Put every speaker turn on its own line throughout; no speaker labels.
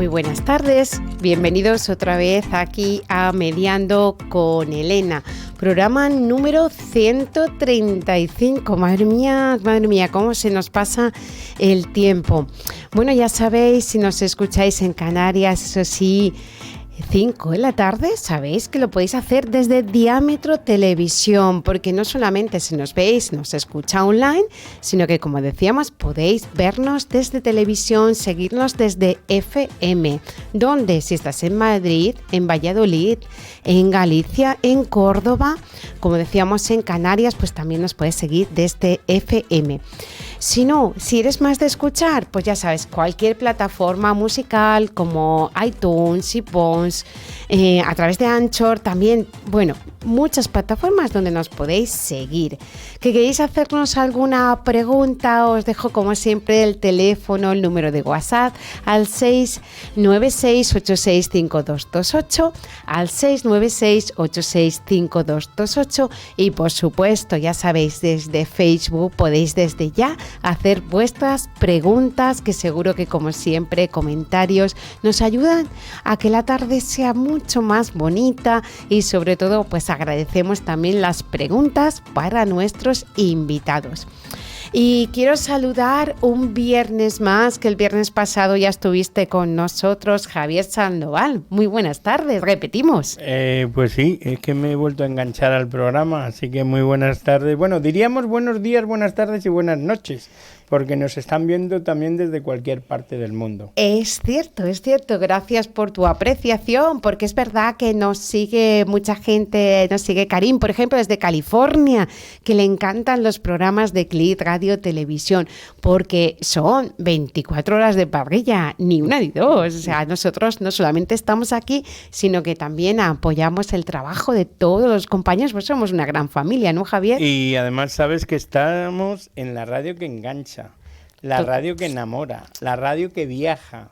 Muy buenas tardes, bienvenidos otra vez aquí a Mediando con Elena, programa número 135. Madre mía, cómo se nos pasa el tiempo. Bueno, ya sabéis, si nos escucháis en Canarias, eso sí, 5 de la tarde, sabéis que lo podéis hacer desde Diámetro Televisión, porque no solamente si nos veis, nos escucha online, sino que, como decíamos, podéis vernos desde televisión, seguirnos desde FM, donde si estás en Madrid, en Valladolid, en Galicia, en Córdoba, como decíamos en Canarias, pues también nos puedes seguir desde FM. Si no, si eres más de escuchar, pues ya sabes, cualquier plataforma musical como iTunes, iPods, a través de Anchor también, bueno, muchas plataformas donde nos podéis seguir. ¿Que queréis hacernos alguna pregunta? Os dejo como siempre el teléfono, el número de WhatsApp al 696-865228, al 696-865228 y por supuesto, ya sabéis, desde Facebook podéis desde ya hacer vuestras preguntas, que seguro que como siempre comentarios nos ayudan a que la tarde sea mucho más bonita y sobre todo pues agradecemos también las preguntas para nuestros invitados. Y quiero saludar un viernes más, que el viernes pasado ya estuviste con nosotros, Javier Sandoval. Muy buenas tardes, repetimos.
Pues sí, es que me he vuelto a enganchar al programa, así que muy buenas tardes. Bueno, diríamos buenos días, buenas tardes y buenas noches, porque nos están viendo también desde cualquier parte del mundo.
Es cierto, gracias por tu apreciación, porque es verdad que nos sigue mucha gente, nos sigue Karim, por ejemplo, desde California, que le encantan los programas de CLIT Radio Televisión, porque son 24 horas de parrilla, ni una ni dos. O sea, nosotros no solamente estamos aquí, sino que también apoyamos el trabajo de todos los compañeros, pues somos una gran familia, ¿no, Javier?
Y además sabes que estamos en la radio que engancha, la radio que enamora, la radio que viaja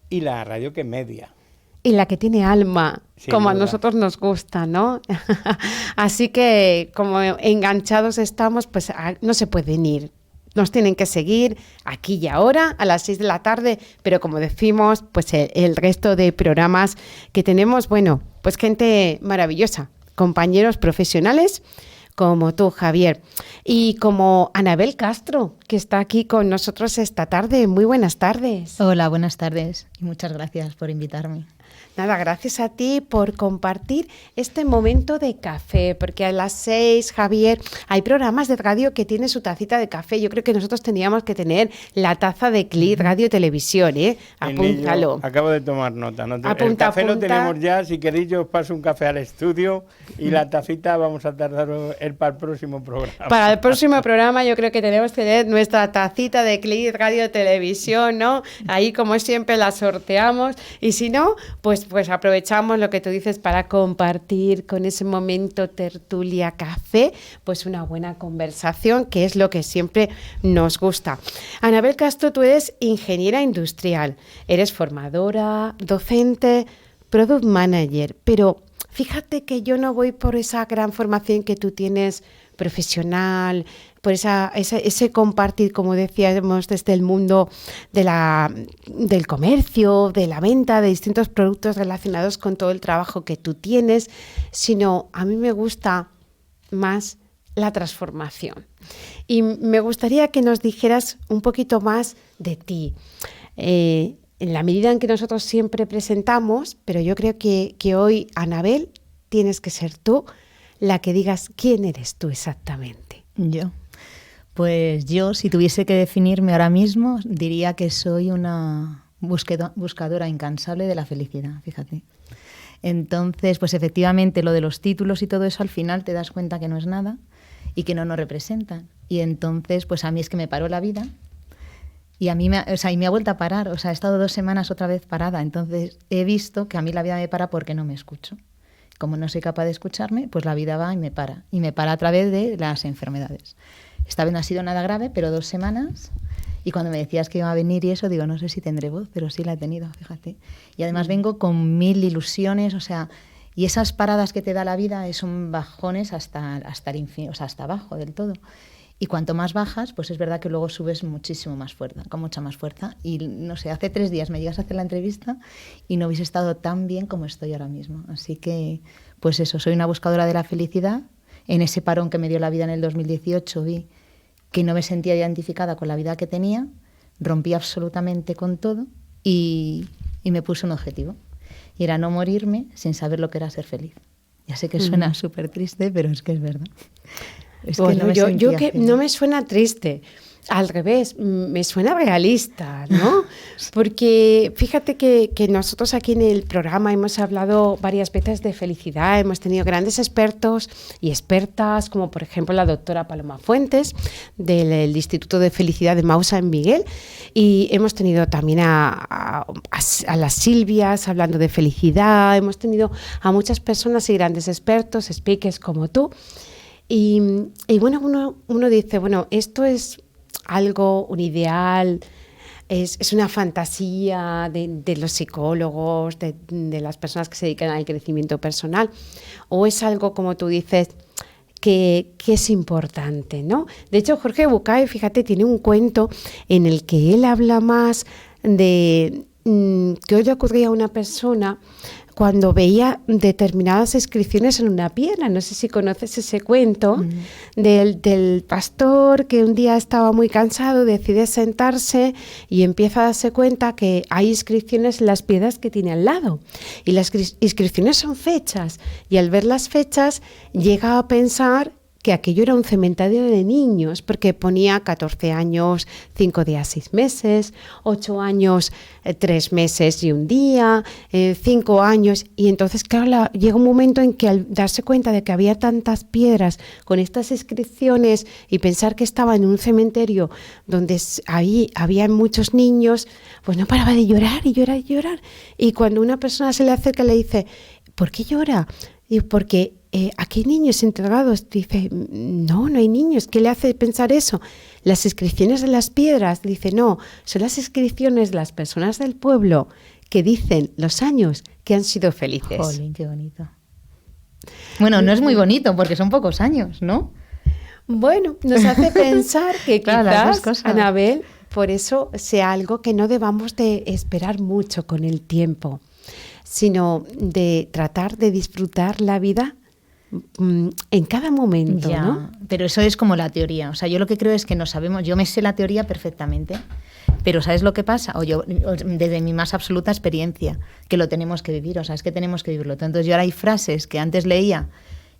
y la radio que media.
Y la que tiene alma,
Sin
como
duda.
A nosotros nos gusta, ¿no? Así que como enganchados estamos, pues no se pueden ir. Nos tienen que seguir aquí y ahora a las 6 de la tarde, pero como decimos, pues el resto de programas que tenemos, bueno, pues gente maravillosa, compañeros profesionales como tú, Javier, y como Anabel Castro, que está aquí con nosotros esta tarde. Muy buenas tardes.
Hola, buenas tardes y muchas gracias por invitarme.
Nada, gracias a ti por compartir este momento de café, porque a las 6, Javier, hay programas de radio que tienen su tacita de café. Yo creo que nosotros tendríamos que tener la taza de CLIT Radio Televisión, ¿eh? Apúntalo.
Acabo de tomar nota.
Apunta,
el café
apunta.
lo tenemos ya. Si queréis, yo os paso un café al estudio y la tacita vamos a tardar para el próximo programa.
Para el próximo programa yo creo que tenemos que tener nuestra tacita de CLIT Radio Televisión, ¿no? Ahí, como siempre, la sorteamos. Y si no, pues aprovechamos lo que tú dices para compartir con ese momento tertulia café, pues una buena conversación, que es lo que siempre nos gusta. Anabel Castro, tú eres ingeniera industrial, eres formadora, docente, product manager, pero fíjate que yo no voy por esa gran formación que tú tienes profesional, por ese compartir, como decíamos, desde el mundo del comercio, de la venta de distintos productos relacionados con todo el trabajo que tú tienes, sino a mí me gusta más la transformación. Y me gustaría que nos dijeras un poquito más de ti. En la medida en que nosotros siempre presentamos, pero yo creo que hoy, Anabel, tienes que ser tú la que digas quién eres tú exactamente.
Pues yo, si tuviese que definirme ahora mismo, diría que soy una buscadora incansable de la felicidad, fíjate. Entonces, pues efectivamente, lo de los títulos y todo eso, al final te das cuenta que no es nada y que no nos representan. Y entonces, pues a mí es que me paró la vida y a mí me ha vuelto a parar. O sea, he estado 2 semanas otra vez parada. Entonces, he visto que a mí la vida me para porque no me escucho. Como no soy capaz de escucharme, pues la vida va y me para. Y me para a través de las enfermedades. Esta vez no ha sido nada grave, pero 2 semanas. Y cuando me decías que iba a venir y eso, digo, no sé si tendré voz, pero sí la he tenido, fíjate. Y además vengo con 1000 ilusiones, o sea, y esas paradas que te da la vida son bajones hasta el infinito, o sea, hasta abajo del todo. Y cuanto más bajas, pues es verdad que luego subes muchísimo más fuerza, con mucha más fuerza. Y no sé, hace 3 días me llegas a hacer la entrevista y no hubiese estado tan bien como estoy ahora mismo. Así que, pues eso, soy una buscadora de la felicidad. En ese parón que me dio la vida en el 2018 vi que no me sentía identificada con la vida que tenía, rompí absolutamente con todo y me puse un objetivo. Y era no morirme sin saber lo que era ser feliz. Ya sé que suena súper triste, pero es que es verdad. Es que
bueno,
no me
yo que
feliz.
no me suena triste, al revés, me suena realista, ¿no? Porque fíjate que nosotros aquí en el programa hemos hablado varias veces de felicidad, hemos tenido grandes expertos y expertas, como por ejemplo la doctora Paloma Fuentes, del Instituto de Felicidad de Mausa en Miguel, y hemos tenido también a las Silvias hablando de felicidad, hemos tenido a muchas personas y grandes expertos, speakers como tú. Y bueno, uno dice, bueno, esto es algo, un ideal, es una fantasía de los psicólogos, de las personas que se dedican al crecimiento personal, o es algo, como tú dices, que es importante, ¿no? De hecho, Jorge Bucay, fíjate, tiene un cuento en el que él habla más de que hoy le ocurría a una persona cuando veía determinadas inscripciones en una piedra. No sé si conoces ese cuento del pastor que un día estaba muy cansado, decide sentarse y empieza a darse cuenta que hay inscripciones en las piedras que tiene al lado. Y las inscripciones son fechas. Y al ver las fechas llega a pensar que aquello era un cementerio de niños, porque ponía 14 años, 5 días, 6 meses, 8 años, 3 meses y un día, 5 años. Y entonces, claro, llega un momento en que al darse cuenta de que había tantas piedras con estas inscripciones y pensar que estaba en un cementerio donde ahí había muchos niños, pues no paraba de llorar y llorar y llorar. Y cuando una persona se le acerca le dice, ¿por qué llora? Y porque aquí hay niños entregados. Dice, no hay niños. ¿Qué le hace pensar eso? Las inscripciones de las piedras. Dice, no, son las inscripciones de las personas del pueblo que dicen los años que han sido felices.
Jolín, qué bonito. Bueno, no es muy bonito porque son pocos años, ¿no?
Bueno, nos hace pensar que
claro,
quizás, Anabel, por eso sea algo que no debamos de esperar mucho con el tiempo, sino de tratar de disfrutar la vida en cada momento,
ya,
¿no?
Pero eso es como la teoría. O sea, yo lo que creo es que no sabemos. Yo me sé la teoría perfectamente, pero ¿sabes lo que pasa? Desde mi más absoluta experiencia, que lo tenemos que vivir. O sea, es que tenemos que vivirlo. Entonces, yo ahora hay frases que antes leía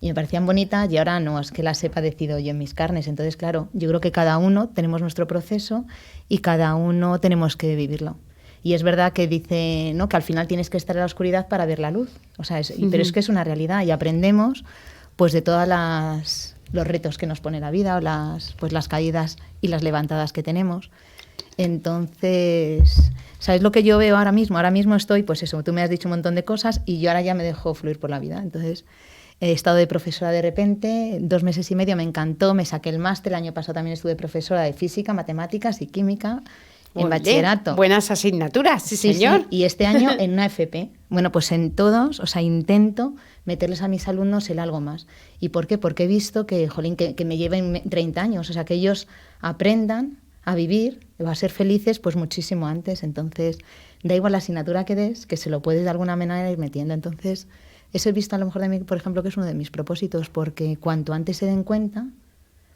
y me parecían bonitas y ahora no, es que las he padecido yo en mis carnes. Entonces, claro, yo creo que cada uno tenemos nuestro proceso y cada uno tenemos que vivirlo. Y es verdad que dice, ¿no?, que al final tienes que estar en la oscuridad para ver la luz. O sea, pero es que es una realidad y aprendemos pues de todos los retos que nos pone la vida o las caídas y las levantadas que tenemos. Entonces, ¿sabes lo que yo veo ahora mismo? Ahora mismo estoy, pues eso, tú me has dicho un montón de cosas y yo ahora ya me dejo fluir por la vida. Entonces, he estado de profesora de repente, 2 meses y medio, me encantó, me saqué el máster, el año pasado también estuve profesora de física, matemáticas y química. En bachillerato.
Buenas asignaturas, sí, señor.
Sí. Y este año en una FP. Bueno, pues en todos, o sea, intento meterles a mis alumnos el algo más. ¿Y por qué? Porque he visto que, jolín, que me lleven 30 años, o sea, que ellos aprendan a vivir, a ser felices, pues muchísimo antes. Entonces, da igual la asignatura que des, que se lo puedes de alguna manera ir metiendo. Entonces, eso he visto a lo mejor de mí, por ejemplo, que es uno de mis propósitos, porque cuanto antes se den cuenta,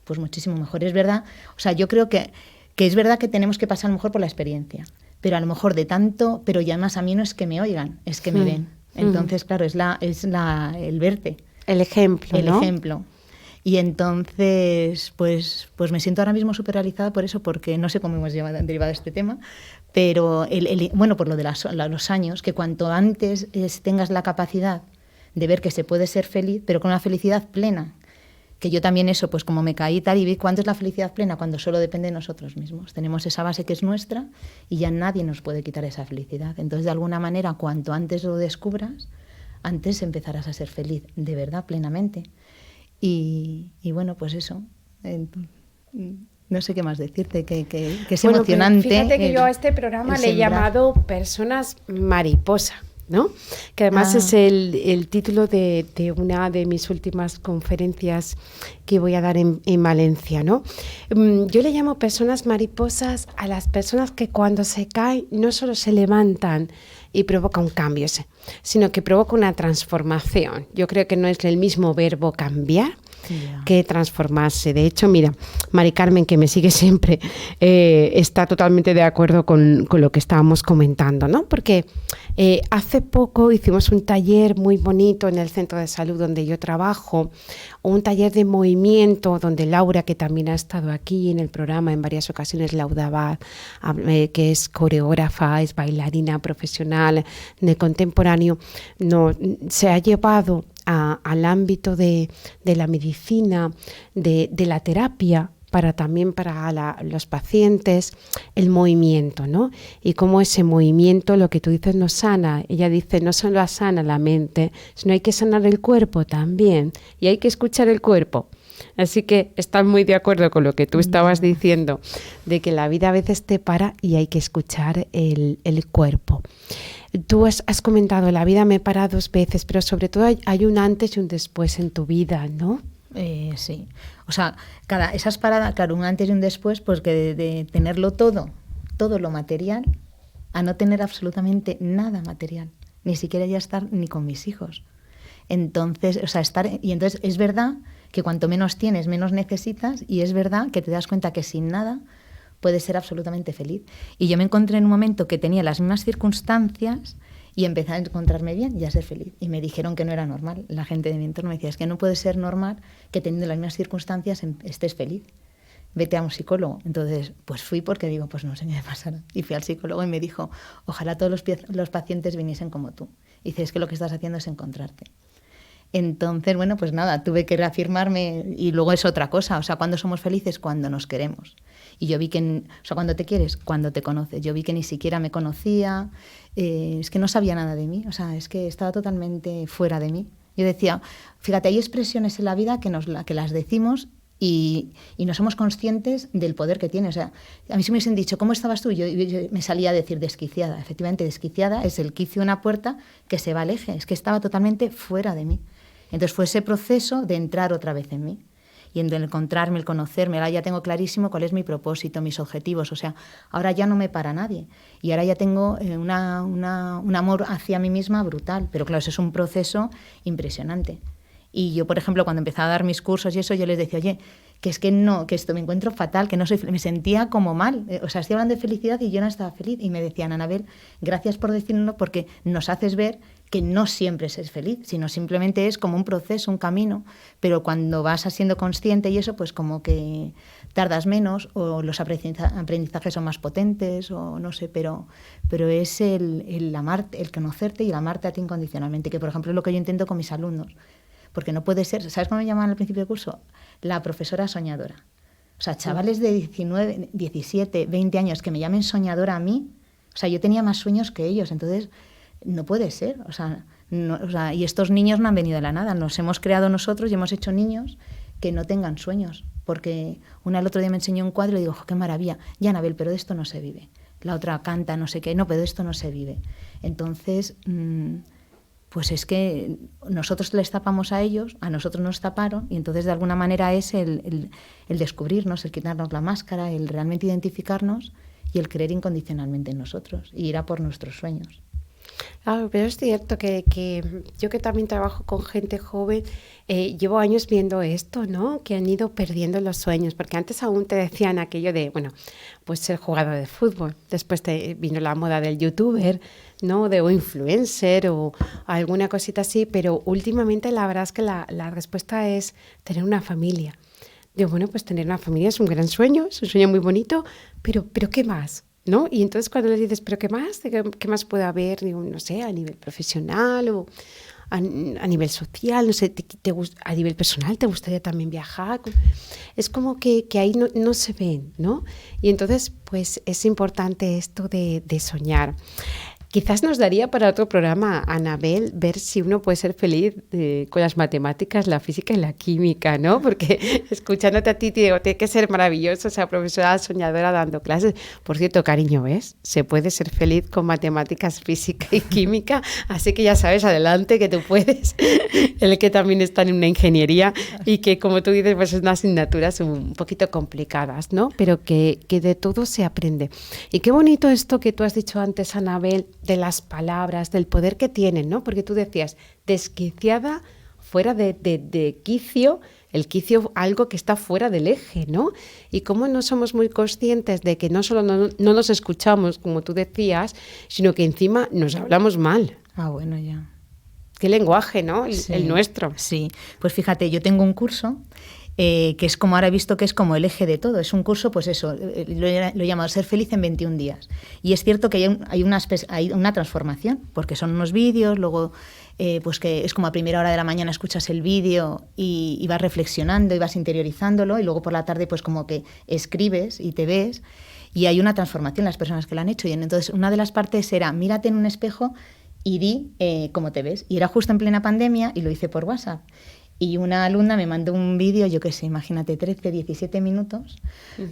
pues muchísimo mejor. Es verdad, o sea, yo creo que es verdad que tenemos que pasar a lo mejor por la experiencia, pero a lo mejor de tanto, pero ya más a mí no es que me oigan, es que me ven. Entonces, claro, es el verte.
El ejemplo,
El
¿no?
ejemplo. Y entonces, pues me siento ahora mismo súper realizada por eso, porque no sé cómo hemos derivado este tema, pero bueno, por lo de los años, que cuanto antes tengas la capacidad de ver que se puede ser feliz, pero con una felicidad plena. Que yo también eso, pues como me caí tal y vi cuánto es la felicidad plena cuando solo depende de nosotros mismos. Tenemos esa base que es nuestra y ya nadie nos puede quitar esa felicidad. Entonces, de alguna manera, cuanto antes lo descubras, antes empezarás a ser feliz, de verdad, plenamente. Y bueno, pues eso. No sé qué más decirte, que es emocionante.
Fíjate que yo a este programa le he llamado personas mariposa. ¿no? Que además es el título de una de mis últimas conferencias que voy a dar en Valencia, ¿no? Yo le llamo personas mariposas a las personas que cuando se caen no solo se levantan y provoca un cambio, sino que provoca una transformación. Yo creo que no es el mismo verbo cambiar que transformarse. De hecho, mira, Mari Carmen, que me sigue siempre, está totalmente de acuerdo con lo que estábamos comentando, ¿no? Porque hace poco hicimos un taller muy bonito en el centro de salud donde yo trabajo, un taller de movimiento donde Laura, que también ha estado aquí en el programa en varias ocasiones, Laura, que es coreógrafa, es bailarina profesional de contemporáneo, se ha llevado al ámbito de la medicina, de la terapia, también para los pacientes, el movimiento, ¿no? Y cómo ese movimiento, lo que tú dices, nos sana. Ella dice, no solo sana la mente, sino hay que sanar el cuerpo también. Y hay que escuchar el cuerpo. Así que estás muy de acuerdo con lo que tú estabas diciendo, de que la vida a veces te para y hay que escuchar el cuerpo. Tú has comentado, la vida me para 2 veces, pero sobre todo hay un antes y un después en tu vida, ¿no?
Sí. O sea, esas paradas, claro, un antes y un después, pues que de tenerlo todo lo material, a no tener absolutamente nada material, ni siquiera ya estar ni con mis hijos. Entonces, o sea, entonces es verdad que cuanto menos tienes, menos necesitas, y es verdad que te das cuenta que sin nada puedes ser absolutamente feliz. Y yo me encontré en un momento que tenía las mismas circunstancias y empecé a encontrarme bien y a ser feliz. Y me dijeron que no era normal. La gente de mi entorno me decía, es que no puede ser normal que teniendo las mismas circunstancias estés feliz. Vete a un psicólogo. Entonces, pues fui porque digo, pues no sé qué me pasará. Y fui al psicólogo y me dijo, ojalá todos los pacientes viniesen como tú. Y dice, es que lo que estás haciendo es encontrarte. Entonces, bueno, pues nada, tuve que reafirmarme y luego es otra cosa. O sea, ¿cuándo somos felices? Cuando nos queremos. Y yo vi que, o sea, cuando te quieres, cuando te conoces. Yo vi que ni siquiera me conocía, es que no sabía nada de mí, o sea, es que estaba totalmente fuera de mí. Yo decía, fíjate, hay expresiones en la vida que las decimos y no somos conscientes del poder que tiene. O sea, a mí si me hubiesen dicho, ¿cómo estabas tú? Yo me salía a decir desquiciada. Efectivamente, desquiciada es el quicio de una puerta que se va al eje, es que estaba totalmente fuera de mí. Entonces fue ese proceso de entrar otra vez en mí. Y en el encontrarme, el conocerme, ahora ya tengo clarísimo cuál es mi propósito, mis objetivos, o sea, ahora ya no me para nadie. Y ahora ya tengo un amor hacia mí misma brutal, pero claro, eso es un proceso impresionante. Y yo, por ejemplo, cuando empezaba a dar mis cursos y eso, yo les decía, oye, que es que no, que esto me encuentro fatal, que no soy, me sentía como mal, o sea, estoy hablando de felicidad y yo no estaba feliz. Y me decían, Anabel, gracias por decirlo porque nos haces ver que no siempre es feliz, sino simplemente es como un proceso, un camino, pero cuando vas siendo consciente y eso, pues como que tardas menos o los aprendizajes son más potentes o no sé, pero es el amarte, el conocerte y el amarte a ti incondicionalmente, que por ejemplo es lo que yo intento con mis alumnos, porque no puede ser, ¿sabes cómo me llamaban al principio del curso? La profesora soñadora. O sea, chavales de 19, 17, 20 años que me llamen soñadora a mí, o sea, yo tenía más sueños que ellos, entonces no puede ser, o sea, y estos niños no han venido de la nada, nos hemos creado nosotros y hemos hecho niños que no tengan sueños, porque una el otro día me enseñó un cuadro y digo, qué maravilla, ya Anabel, pero de esto no se vive. La otra canta, no sé qué, no, pero de esto no se vive. Entonces, pues es que nosotros les tapamos a ellos, a nosotros nos taparon, y entonces de alguna manera es el descubrirnos, el quitarnos la máscara, el realmente identificarnos y el creer incondicionalmente en nosotros y ir a por nuestros sueños.
Claro, pero es cierto que yo que también trabajo con gente joven, llevo años viendo esto, ¿no? Que han ido perdiendo los sueños, porque antes aún te decían aquello de, bueno, pues ser jugador de fútbol, después vino la moda del youtuber, ¿no? De o influencer o alguna cosita así, pero últimamente la verdad es que la respuesta es tener una familia. Digo, bueno, pues tener una familia es un gran sueño, es un sueño muy bonito, pero ¿qué más? ¿No? Y entonces cuando les dices, ¿pero qué más? ¿Qué más puede haber? Digo, no sé, a nivel profesional o a nivel social, no sé, a nivel personal, ¿te gustaría también viajar? Es como que ahí no se ven, ¿no? Y entonces, pues es importante esto de soñar. Quizás nos daría para otro programa, Anabel, ver si uno puede ser feliz con las matemáticas, la física y la química, ¿no? Porque escuchándote a ti, te digo, tiene que ser maravilloso esa profesora soñadora dando clases. Por cierto, cariño, ¿ves? Se puede ser feliz con matemáticas, física y química, así que ya sabes, adelante, que tú puedes. El que también está en una ingeniería y que, como tú dices, pues son unas asignaturas un poquito complicadas, ¿no? Pero que de todo se aprende. Y qué bonito esto que tú has dicho antes, Anabel, de las palabras, del poder que tienen, ¿no? Porque tú decías, desquiciada, fuera de quicio, el quicio algo que está fuera del eje, ¿no? Y cómo no somos muy conscientes de que no solo no nos escuchamos, como tú decías, sino que encima nos hablamos mal.
Ah, bueno, ya.
Qué lenguaje, ¿no?
Sí,
el nuestro.
Sí, pues fíjate, yo tengo un curso que es como, ahora he visto que es como el eje de todo. Es un curso, pues eso, lo he llamado Ser feliz en 21 días. Y es cierto que hay una transformación, porque son unos vídeos, luego pues que es como a primera hora de la mañana escuchas el vídeo y vas reflexionando y vas interiorizándolo, y luego por la tarde pues como que escribes y te ves, y hay una transformación las personas que lo han hecho. Y entonces una de las partes era, mírate en un espejo y di cómo te ves. Y era justo en plena pandemia y lo hice por WhatsApp. Y una alumna me mandó un vídeo, yo qué sé, imagínate, 13, 17 minutos,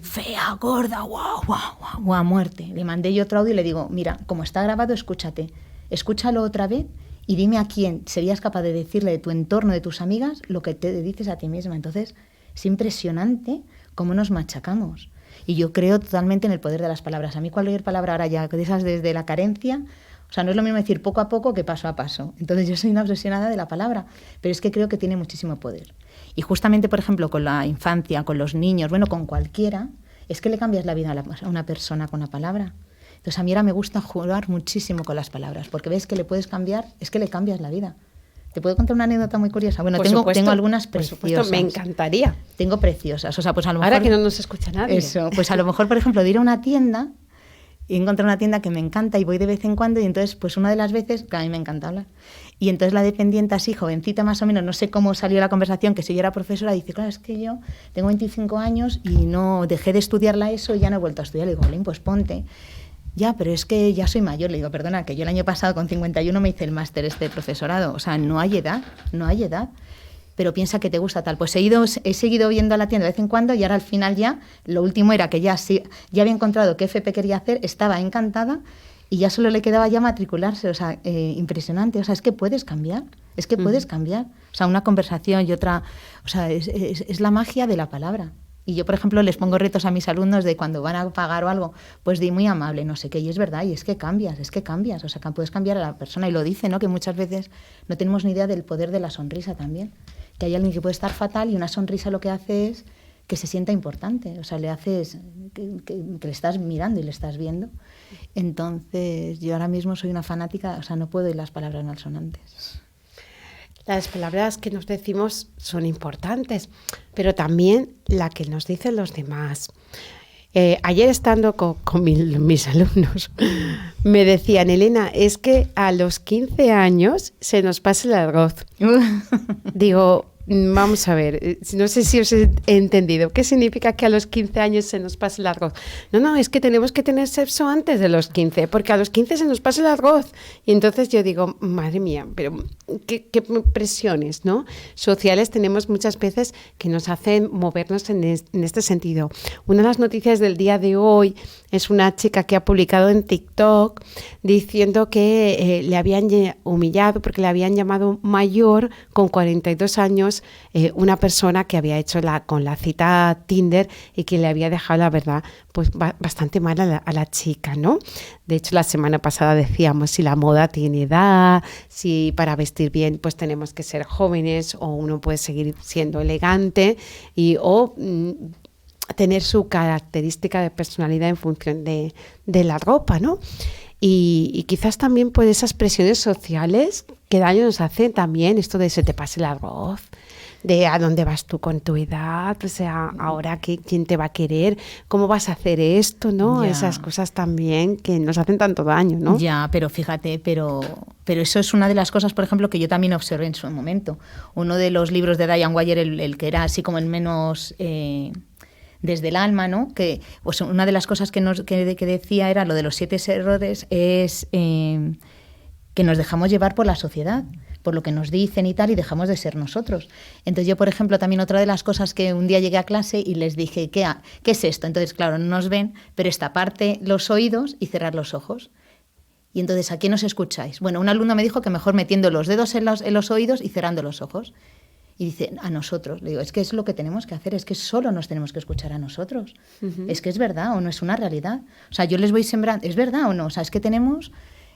fea, gorda, guau, guau, guau, guau, a muerte. Le mandé yo otro audio y le digo, mira, como está grabado, escúchalo otra vez y dime a quién serías capaz de decirle de tu entorno, de tus amigas, lo que te dices a ti misma. Entonces, es impresionante cómo nos machacamos. Y yo creo totalmente en el poder de las palabras. A mí cualquier palabra ahora ya, de esas desde la carencia... O sea, no es lo mismo decir poco a poco que paso a paso. Entonces yo soy una obsesionada de la palabra, pero es que creo que tiene muchísimo poder. Y justamente, por ejemplo, con la infancia, con los niños, bueno, con cualquiera, es que le cambias la vida a una persona con la palabra. Entonces a mí ahora me gusta jugar muchísimo con las palabras, porque ves que le puedes cambiar, es que le cambias la vida. ¿Te puedo contar una anécdota muy curiosa? Bueno, tengo algunas preciosas.
Por supuesto, me encantaría.
Tengo preciosas. O sea, pues a lo mejor...
Ahora que no nos escucha nadie.
Eso, pues a lo mejor, por ejemplo, de ir a una tienda... Y encontré una tienda que me encanta y voy de vez en cuando, y entonces pues una de las veces, que a mí me encanta hablar, y entonces la dependiente así, jovencita más o menos, no sé cómo salió la conversación, que si yo era profesora, dice, claro, es que yo tengo 25 años y no dejé de estudiar la ESO y ya no he vuelto a estudiar. Le digo, Jolín, pues ponte. Ya, pero es que ya soy mayor. Le digo, perdona, que yo el año pasado con 51 me hice el máster de profesorado. O sea, no hay edad. Pero piensa que te gusta tal. Pues he seguido viendo a la tienda de vez en cuando, y ahora al final ya, lo último era que ya había encontrado qué FP quería hacer, estaba encantada y ya solo le quedaba ya matricularse. O sea, impresionante. O sea, es que puedes cambiar, O sea, una conversación y otra, o sea, es la magia de la palabra. Y yo, por ejemplo, les pongo retos a mis alumnos de cuando van a pagar o algo, pues di muy amable, no sé qué, y es verdad, y es que cambias, o sea, que puedes cambiar a la persona, y lo dice, ¿no? Que muchas veces no tenemos ni idea del poder de la sonrisa también, que hay alguien que puede estar fatal y una sonrisa lo que hace es que se sienta importante, o sea, le haces que le estás mirando y le estás viendo. Entonces, yo ahora mismo soy una fanática, o sea, no puedo ir las palabras malsonantes.
Las palabras que nos decimos son importantes, pero también la que nos dicen los demás. Ayer estando con mis alumnos me decían, Elena, es que a los 15 años se nos pasa el arroz. Digo, vamos a ver, no sé si os he entendido. ¿Qué significa que a los 15 años se nos pase el arroz? No, es que tenemos que tener sexo antes de los 15, porque a los 15 se nos pasa el arroz. Y entonces yo digo, madre mía, pero qué presiones, ¿no? Sociales tenemos muchas veces que nos hacen movernos en este sentido. Una de las noticias del día de hoy es una chica que ha publicado en TikTok diciendo que le habían humillado porque le habían llamado mayor con 42 años una persona que había hecho con la cita Tinder y que le había dejado, la verdad, pues bastante mal a la chica, ¿no? De hecho, la semana pasada decíamos si la moda tiene edad, si para vestir bien pues tenemos que ser jóvenes o uno puede seguir siendo elegante o tener su característica de personalidad en función de la ropa, ¿no? Y quizás también pues esas presiones sociales que daño nos hacen también, esto de se te pase el arroz, de a dónde vas tú con tu edad, o sea, ahora quién te va a querer, cómo vas a hacer esto, ¿no?
Ya.
Esas cosas también que nos hacen tanto daño, ¿no?
Ya, pero fíjate, pero eso es una de las cosas, por ejemplo, que yo también observé en su momento. Uno de los libros de Diane Wire, el que era así como el menos desde el alma, ¿no? Que pues, una de las cosas que decía era lo de los 7 errores, es que nos dejamos llevar por la sociedad, por lo que nos dicen y tal, y dejamos de ser nosotros. Entonces yo, por ejemplo, también otra de las cosas que un día llegué a clase y les dije, ¿qué es esto? Entonces, claro, no nos ven, pero es taparte los oídos y cerrar los ojos. Y entonces, ¿a quién os escucháis? Bueno, un alumno me dijo que mejor metiendo los dedos en los oídos y cerrando los ojos. Y dice, a nosotros. Le digo, es que es lo que tenemos que hacer, es que solo nos tenemos que escuchar a nosotros. Uh-huh. Es que es verdad o no es una realidad. O sea, yo les voy sembrando, ¿es verdad o no? O sea, es que tenemos...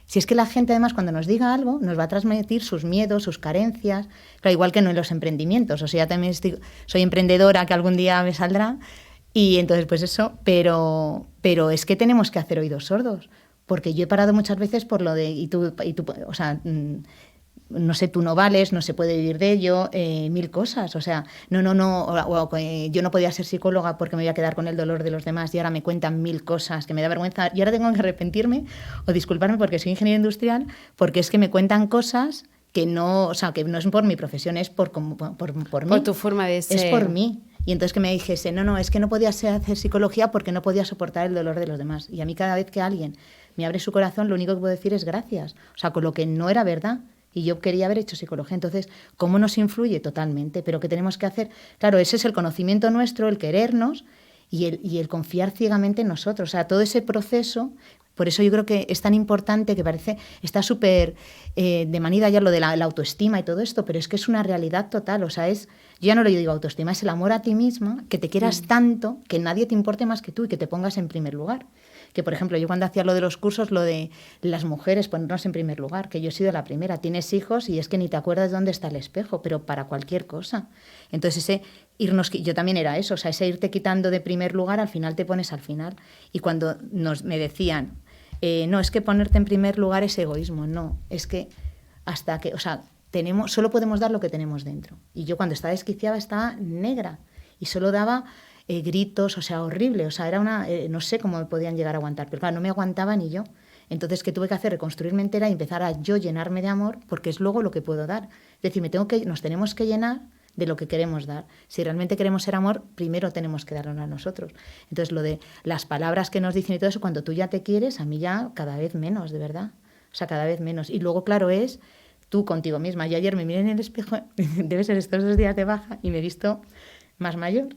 Si es que la gente, además, cuando nos diga algo, nos va a transmitir sus miedos, sus carencias, claro, igual que no en los emprendimientos. O sea, ya también soy emprendedora, que algún día me saldrá, y entonces, pues eso, pero es que tenemos que hacer oídos sordos, porque yo he parado muchas veces por lo de, y tú o sea... no sé, tú no vales, no se puede vivir de ello, 1000 cosas. O sea, yo no podía ser psicóloga porque me voy a quedar con el dolor de los demás y ahora me cuentan 1000 cosas que me da vergüenza y ahora tengo que arrepentirme o disculparme porque soy ingeniero industrial, porque es que me cuentan cosas que no, o sea, que no es por mi profesión, es por mí.
Por tu forma de ser.
Es por mí. Y entonces que me dijese, no, es que no podía hacer psicología porque no podía soportar el dolor de los demás. Y a mí cada vez que alguien me abre su corazón, lo único que puedo decir es gracias. O sea, con lo que no era verdad. Y yo quería haber hecho psicología. Entonces, ¿cómo nos influye? Totalmente. Pero ¿qué tenemos que hacer? Claro, ese es el conocimiento nuestro, el querernos y el confiar ciegamente en nosotros. O sea, todo ese proceso, por eso yo creo que es tan importante, que parece, está súper de manida ya lo de la autoestima y todo esto, pero es que es una realidad total. O sea, yo ya no lo digo autoestima, es el amor a ti misma, que te quieras tanto, que nadie te importe más que tú y que te pongas en primer lugar. Que, por ejemplo, yo cuando hacía lo de los cursos, lo de las mujeres, ponernos en primer lugar, que yo he sido la primera. Tienes hijos y es que ni te acuerdas dónde está el espejo, pero para cualquier cosa. Entonces, yo también era eso, o sea, ese irte quitando de primer lugar, al final te pones al final. Y cuando me decían, no, es que ponerte en primer lugar es egoísmo, no, es que hasta que, o sea, solo podemos dar lo que tenemos dentro. Y yo cuando estaba desquiciada estaba negra y solo daba... gritos, o sea, horrible, o sea, era no sé cómo me podían llegar a aguantar, pero claro, no me aguantaba ni yo. Entonces, ¿qué tuve que hacer? Reconstruirme entera y empezar a yo llenarme de amor, porque es luego lo que puedo dar. Es decir, nos tenemos que llenar de lo que queremos dar. Si realmente queremos ser amor, primero tenemos que darlo a nosotros. Entonces, lo de las palabras que nos dicen y todo eso, cuando tú ya te quieres, a mí ya cada vez menos, de verdad. O sea, cada vez menos. Y luego, claro, es tú contigo misma. Yo ayer me miré en el espejo, debe ser estos 2 días de baja, y me he visto más mayor.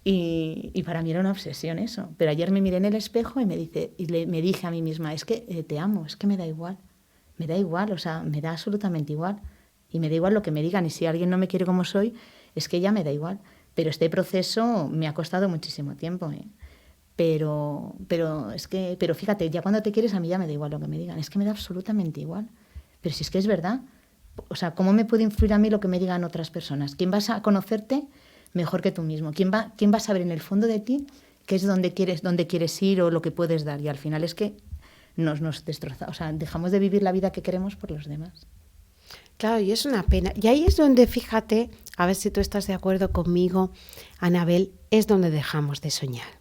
Y para mí era una obsesión eso. Pero ayer me miré en el espejo y me dije a mí misma, es que te amo, es que me da igual, o sea, me da absolutamente igual. Y me da igual lo que me digan. Y si alguien no me quiere como soy, es que ya me da igual. Pero este proceso me ha costado muchísimo tiempo. Pero fíjate, ya cuando te quieres, a mí ya me da igual lo que me digan. Es que me da absolutamente igual. Pero si es que es verdad. O sea, ¿cómo me puede influir a mí lo que me digan otras personas? ¿Quién vas a conocerte mejor que tú mismo? ¿Quién va a saber en el fondo de ti qué es dónde quieres ir o lo que puedes dar? Y al final es que nos destroza, o sea, dejamos de vivir la vida que queremos por los demás.
Claro, y es una pena. Y ahí es donde, fíjate, a ver si tú estás de acuerdo conmigo, Anabel, es donde dejamos de soñar.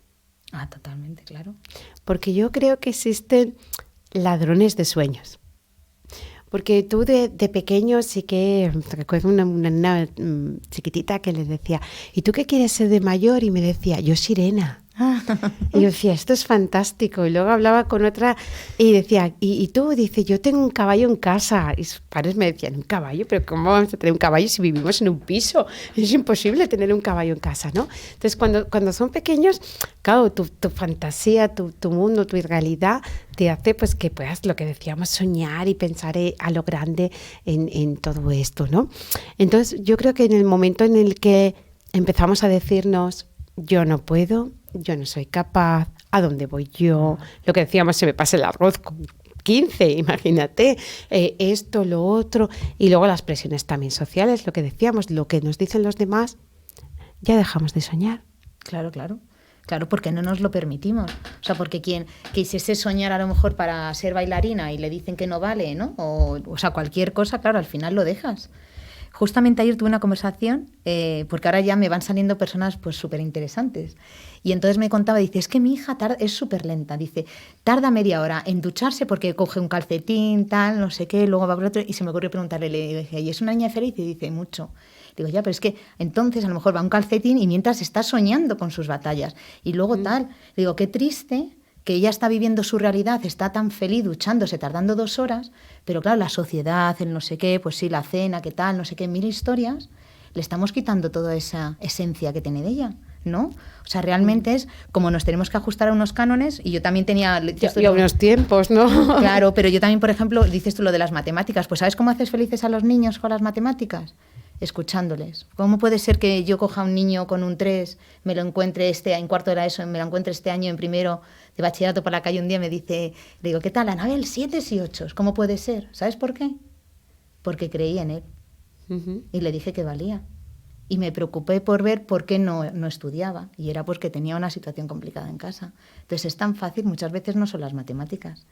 Ah, totalmente, claro.
Porque yo creo que existen ladrones de sueños. Porque tú de pequeño sí que recuerdo una chiquitita que le decía, ¿y tú qué quieres ser de mayor? Y me decía, yo sirena. Y yo decía, esto es fantástico. Y luego hablaba con otra y decía, ¿y tú? Dice, yo tengo un caballo en casa. Y sus padres me decían, ¿un caballo? ¿Pero cómo vamos a tener un caballo si vivimos en un piso? Es imposible tener un caballo en casa, ¿no? Entonces, cuando son pequeños, claro, tu fantasía, tu mundo, tu realidad te hace pues que puedas, lo que decíamos, soñar y pensar a lo grande en todo esto, ¿no? Entonces, yo creo que en el momento en el que empezamos a decirnos, yo no puedo, yo no soy capaz, ¿a dónde voy yo? Lo que decíamos, se me pasa el arroz con 15, imagínate, esto, lo otro, y luego las presiones también sociales, lo que decíamos, lo que nos dicen los demás, ya dejamos de soñar.
Claro, porque no nos lo permitimos. O sea, porque quien quisiese soñar a lo mejor para ser bailarina y le dicen que no vale, ¿no? O sea, cualquier cosa, claro, al final lo dejas. Justamente ayer tuve una conversación, porque ahora ya me van saliendo personas pues súper interesantes. Y entonces me contaba, dice, es que mi hija es súper lenta. Dice, tarda media hora en ducharse porque coge un calcetín, tal, no sé qué, luego va por otro. Y se me ocurrió preguntarle, le dije, ¿y es una niña feliz? Y dice, mucho. Digo, ya, pero es que entonces a lo mejor va un calcetín y mientras está soñando con sus batallas. Y luego tal, digo, qué triste que ella está viviendo su realidad, está tan feliz duchándose, tardando 2 horas, pero claro, la sociedad, el no sé qué, pues sí, la cena, qué tal, no sé qué, 1000 historias, le estamos quitando toda esa esencia que tiene de ella, ¿no? O sea, realmente es como nos tenemos que ajustar a unos cánones, y yo también tenía...
Y a unos tiempos, ¿no?
Claro, pero yo también, por ejemplo, dices tú lo de las matemáticas, pues ¿sabes cómo haces felices a los niños con las matemáticas? Escuchándoles. ¿Cómo puede ser que yo coja a un niño con un 3, me lo encuentre en cuarto de la ESO, me lo encuentre este año en primero de bachillerato por la calle un día, me dice, le digo, ¿qué tal, Anabel? 7 y 8, ¿cómo puede ser? ¿Sabes por qué? Porque creí en él y le dije que valía. Y me preocupé por ver por qué no estudiaba, y era pues que tenía una situación complicada en casa. Entonces es tan fácil, muchas veces no son las matemáticas.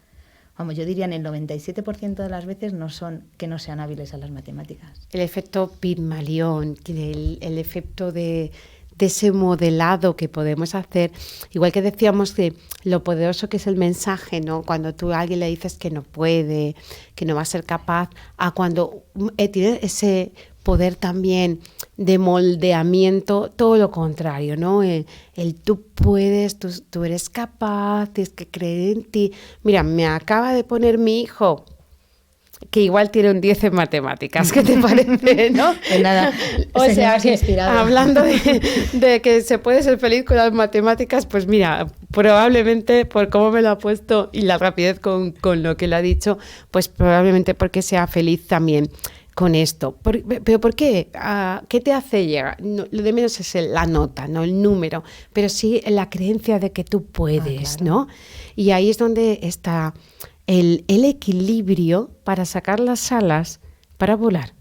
Vamos, yo diría en el 97% de las veces no son que no sean hábiles a las matemáticas.
El efecto Pigmalión, el efecto de ese modelado que podemos hacer, igual que decíamos que lo poderoso que es el mensaje, ¿no? Cuando tú a alguien le dices que no puede, que no va a ser capaz, a cuando tiene ese poder también de moldeamiento, todo lo contrario, ¿no? El tú puedes, tú eres capaz, tienes que creer en ti. Mira, me acaba de poner mi hijo, que igual tiene un 10 en matemáticas, ¿qué te parece, no?
Pues nada,
o sea, que
inspirado.
Hablando de que se puede ser feliz con las matemáticas, pues mira, probablemente por cómo me lo ha puesto y la rapidez con lo que le ha dicho, pues probablemente porque sea feliz también con esto. ¿Pero por qué? ¿Qué te hace llegar? No, lo de menos es la nota, no el número, pero sí la creencia de que tú puedes, claro. ¿No? Y ahí es donde está el equilibrio para sacar las alas para volar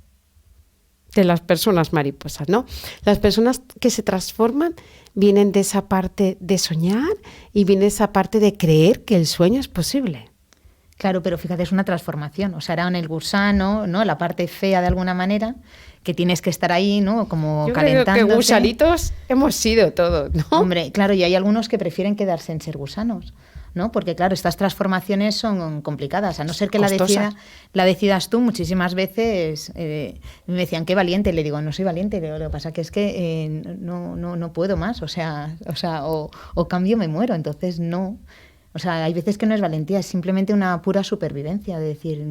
de las personas mariposas, ¿no? Las personas que se transforman vienen de esa parte de soñar y viene de esa parte de creer que el sueño es posible.
Claro, pero fíjate, es una transformación. O sea, era en el gusano, ¿no? La parte fea de alguna manera, que tienes que estar ahí, ¿no? Como
yo
calentándote.
Creo que gusanitos hemos sido todos, ¿no?
Hombre, claro, y hay algunos que prefieren quedarse en ser gusanos, ¿no? Porque claro, estas transformaciones son complicadas, a no ser que la decidas tú. Muchísimas veces me decían, qué valiente, le digo, no soy valiente, lo que pasa que es que no puedo más, o cambio me muero, entonces no. O sea, hay veces que no es valentía, es simplemente una pura supervivencia, de decir,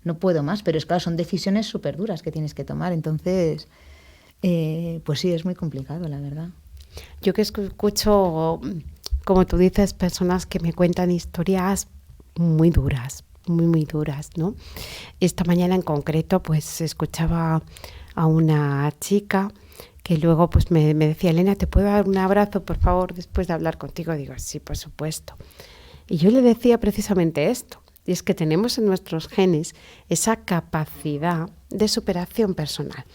no puedo más, pero es claro, son decisiones súper duras que tienes que tomar, entonces, pues sí, es muy complicado, la verdad.
Yo que escucho, como tú dices, personas que me cuentan historias muy duras, muy duras, ¿no? Esta mañana en concreto, pues escuchaba a una chica que luego pues me decía, Elena, ¿te puedo dar un abrazo, por favor, después de hablar contigo? Digo, sí, por supuesto. Y yo le decía precisamente esto, y es que tenemos en nuestros genes esa capacidad de superación personal.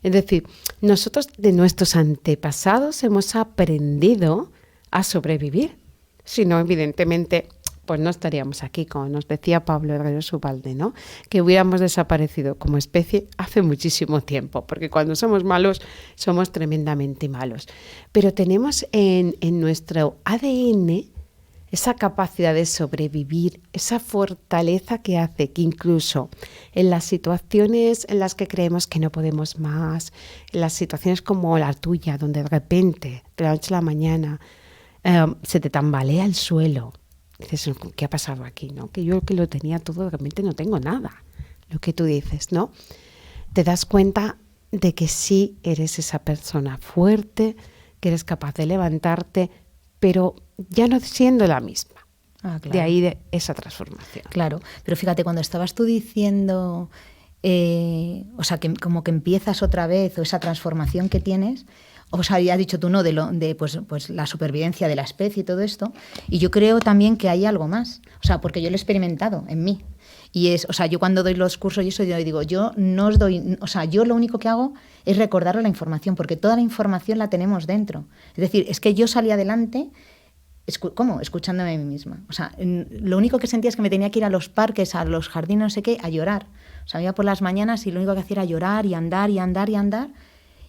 Es decir, nosotros de nuestros antepasados hemos aprendido a sobrevivir. Si no, evidentemente, pues no estaríamos aquí, como nos decía Pablo Herrero Subalde, ¿no? Que hubiéramos desaparecido como especie hace muchísimo tiempo, porque cuando somos malos, somos tremendamente malos. Pero tenemos en nuestro ADN esa capacidad de sobrevivir, esa fortaleza que hace que incluso en las situaciones en las que creemos que no podemos más, en las situaciones como la tuya, donde de repente, de la noche a la mañana, se te tambalea el suelo, dices, ¿qué ha pasado aquí? ¿No? Que yo que lo tenía todo, de repente no tengo nada, lo que tú dices, ¿no? Te das cuenta de que sí eres esa persona fuerte, que eres capaz de levantarte, pero ya no siendo la misma.
Claro.
De ahí de esa transformación.
Claro, pero fíjate, cuando estabas tú diciendo, o sea, que como que empiezas otra vez, o esa transformación que tienes, o sea, ya has dicho tú, ¿no? De pues la supervivencia de la especie y todo esto, y yo creo también que hay algo más, o sea, porque yo lo he experimentado en mí. Y es, o sea, yo cuando doy los cursos y eso, yo digo, yo no os doy, o sea, yo lo único que hago es recordaros la información, porque toda la información la tenemos dentro. Es decir, es que yo salí adelante, ¿cómo? Escuchándome a mí misma. O sea, lo único que sentía es que me tenía que ir a los parques, a los jardines, no sé qué, a llorar. O sea, iba por las mañanas y lo único que hacía era llorar y andar y andar y andar.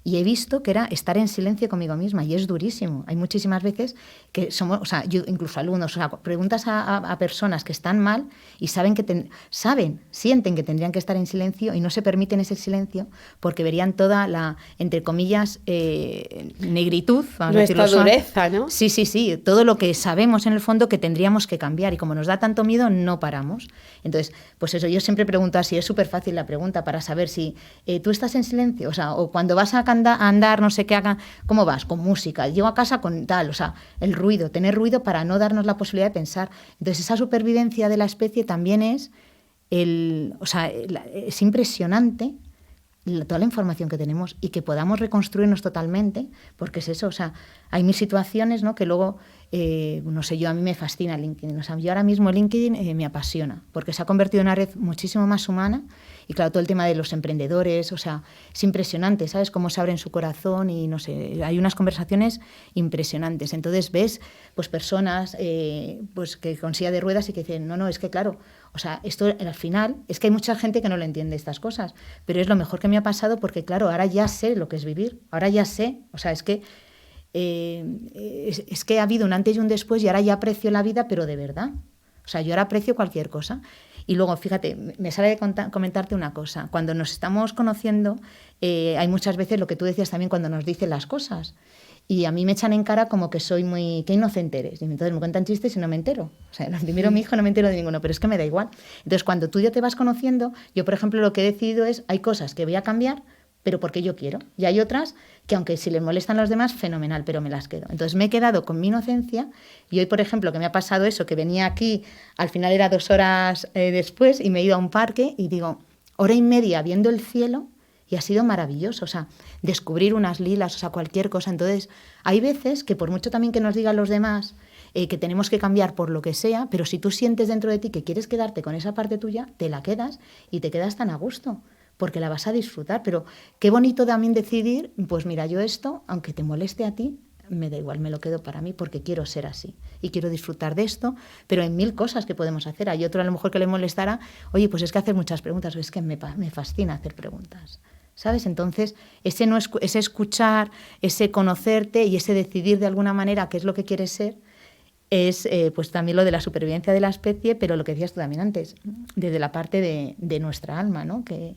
Y he visto que era estar en silencio conmigo misma, y es durísimo. Hay muchísimas veces que somos, o sea, yo, incluso alumnos, o sea, preguntas a personas que están mal y sienten que tendrían que estar en silencio y no se permiten ese silencio porque verían toda la, entre comillas, negritud.
Nuestra dureza, ¿no?
Sí, todo lo que sabemos en el fondo que tendríamos que cambiar, y como nos da tanto miedo, no paramos. Entonces, pues eso, yo siempre pregunto así, es súper fácil la pregunta para saber si tú estás en silencio, o sea, o cuando vas a andar, no sé qué hagan, ¿cómo vas? Con música, llego a casa con tal, o sea, el ruido, tener ruido para no darnos la posibilidad de pensar. Entonces, esa supervivencia de la especie también es, es impresionante toda la información que tenemos y que podamos reconstruirnos totalmente, porque es eso, o sea, hay mil situaciones, ¿no?, que luego, no sé, a mí me fascina LinkedIn, o sea, yo ahora mismo LinkedIn me apasiona, porque se ha convertido en una red muchísimo más humana, y claro, todo el tema de los emprendedores, o sea, es impresionante, ¿sabes?, cómo se abren su corazón y, no sé, hay unas conversaciones impresionantes. Entonces ves, pues, personas pues que con silla de ruedas y que dicen, no, es que claro, o sea, esto al final, es que hay mucha gente que no le entiende estas cosas, pero es lo mejor que me ha pasado porque, claro, ahora ya sé lo que es vivir, ahora ya sé, o sea, es que ha habido un antes y un después y ahora ya aprecio la vida, pero de verdad. O sea, yo ahora aprecio cualquier cosa. Y luego, fíjate, me sale de comentarte una cosa. Cuando nos estamos conociendo, hay muchas veces lo que tú decías también cuando nos dicen las cosas. Y a mí me echan en cara como que soy qué inocente eres. Y entonces me cuentan chistes y no me entero. O sea, primero mi hijo no me entero de ninguno, pero es que me da igual. Entonces, cuando tú ya te vas conociendo, yo, por ejemplo, lo que he decidido es, hay cosas que voy a cambiar, pero porque yo quiero. Y hay otras que, aunque si les molestan a los demás, fenomenal, pero me las quedo. Entonces me he quedado con mi inocencia, y hoy, por ejemplo, que me ha pasado eso, que venía aquí, al final era 2 horas después, y me he ido a un parque y digo, 1 hora y media viendo el cielo, y ha sido maravilloso, o sea, descubrir unas lilas, o sea, cualquier cosa. Entonces, hay veces que por mucho también que nos digan los demás que tenemos que cambiar por lo que sea, pero si tú sientes dentro de ti que quieres quedarte con esa parte tuya, te la quedas y te quedas tan a gusto, porque la vas a disfrutar. Pero qué bonito también decidir, pues mira, yo esto, aunque te moleste a ti, me da igual, me lo quedo para mí porque quiero ser así y quiero disfrutar de esto, pero hay 1000 cosas que podemos hacer. Hay otro a lo mejor que le molestará, oye, pues es que hacer muchas preguntas, o es que me fascina hacer preguntas, ¿sabes? Entonces, ese escuchar, ese conocerte y ese decidir de alguna manera qué es lo que quieres ser, es pues también lo de la supervivencia de la especie, pero lo que decías tú también antes, desde la parte de nuestra alma, ¿no?, que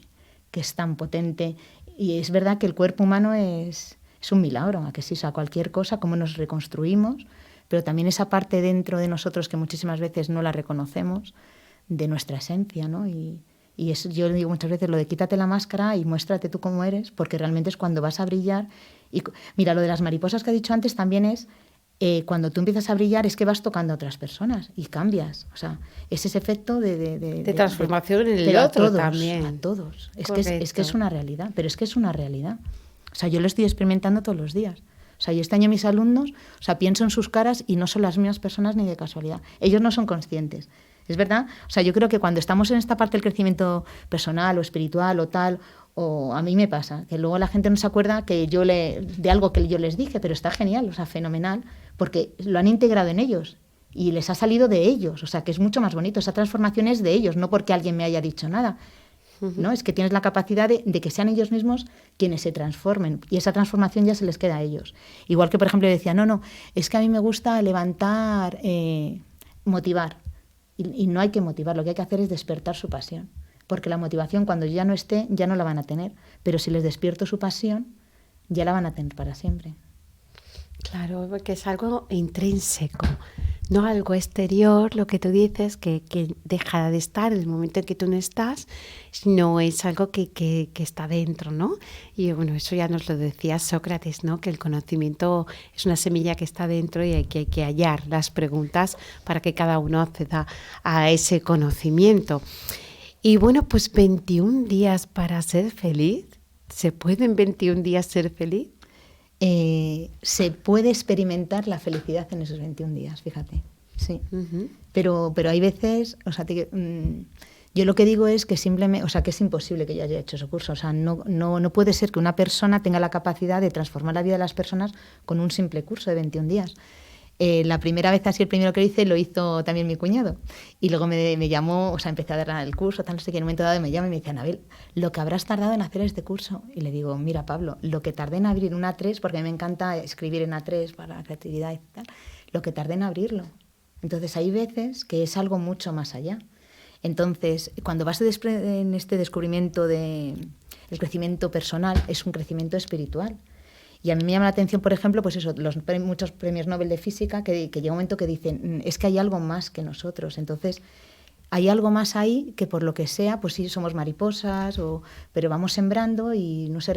es tan potente. Y es verdad que el cuerpo humano es un milagro, ¿a que sí? O sea, cualquier cosa, cómo nos reconstruimos, pero también esa parte dentro de nosotros que muchísimas veces no la reconocemos, de nuestra esencia, ¿no? Y yo digo muchas veces lo de quítate la máscara y muéstrate tú cómo eres, porque realmente es cuando vas a brillar. Y mira, lo de las mariposas que he dicho antes también es, cuando tú empiezas a brillar es que vas tocando a otras personas y cambias. O sea, es ese efecto de
transformación en el otro
a todos,
también.
A todos. Es que es una realidad, pero es que es una realidad. O sea, yo lo estoy experimentando todos los días. O sea, yo este año mis alumnos, o sea, pienso en sus caras y no son las mismas personas ni de casualidad. Ellos no son conscientes. Es verdad, o sea, yo creo que cuando estamos en esta parte del crecimiento personal o espiritual o tal, o a mí me pasa, que luego la gente no se acuerda de algo que yo les dije, pero está genial, o sea, fenomenal, porque lo han integrado en ellos y les ha salido de ellos, o sea, que es mucho más bonito, esa transformación es de ellos, no porque alguien me haya dicho nada, ¿no? Es que tienes la capacidad de que sean ellos mismos quienes se transformen, y esa transformación ya se les queda a ellos. Igual que, por ejemplo, yo decía, no, es que a mí me gusta levantar, motivar. Y no hay que motivar, lo que hay que hacer es despertar su pasión. Porque la motivación, cuando ya no esté, ya no la van a tener. Pero si les despierto su pasión, ya la van a tener para siempre.
Claro, porque es algo intrínseco, no algo exterior, lo que tú dices, que deja de estar en el momento en que tú no estás, sino es algo que está dentro, ¿no? Y bueno, eso ya nos lo decía Sócrates, ¿no? Que el conocimiento es una semilla que está dentro y hay que hallar las preguntas para que cada uno acceda a ese conocimiento. Y bueno, pues 21 días para ser feliz. ¿Se puede en 21 días ser feliz?
Se puede experimentar la felicidad en esos 21 días, fíjate. Sí. Uh-huh. Pero hay veces, o sea, yo lo que digo es que simplemente, o sea, que es imposible que yo haya hecho ese curso. O sea, no puede ser que una persona tenga la capacidad de transformar la vida de las personas con un simple curso de 21 días. La primera vez, así el primero que lo hizo también mi cuñado. Y luego me llamó, o sea, empecé a dar el curso, tal, no sé qué, en un momento dado me llama y me dice, Anabel, lo que habrás tardado en hacer este curso. Y le digo, mira, Pablo, lo que tardé en abrir un A3, porque a mí me encanta escribir en A3 para la creatividad y tal, lo que tardé en abrirlo. Entonces hay veces que es algo mucho más allá. Entonces, cuando vas en este descubrimiento del crecimiento personal, es un crecimiento espiritual. Y a mí me llama la atención, por ejemplo, pues eso, muchos premios Nobel de Física que llega un momento que dicen, es que hay algo más que nosotros. Entonces, hay algo más ahí que por lo que sea, pues sí, somos mariposas, pero vamos sembrando y no sé,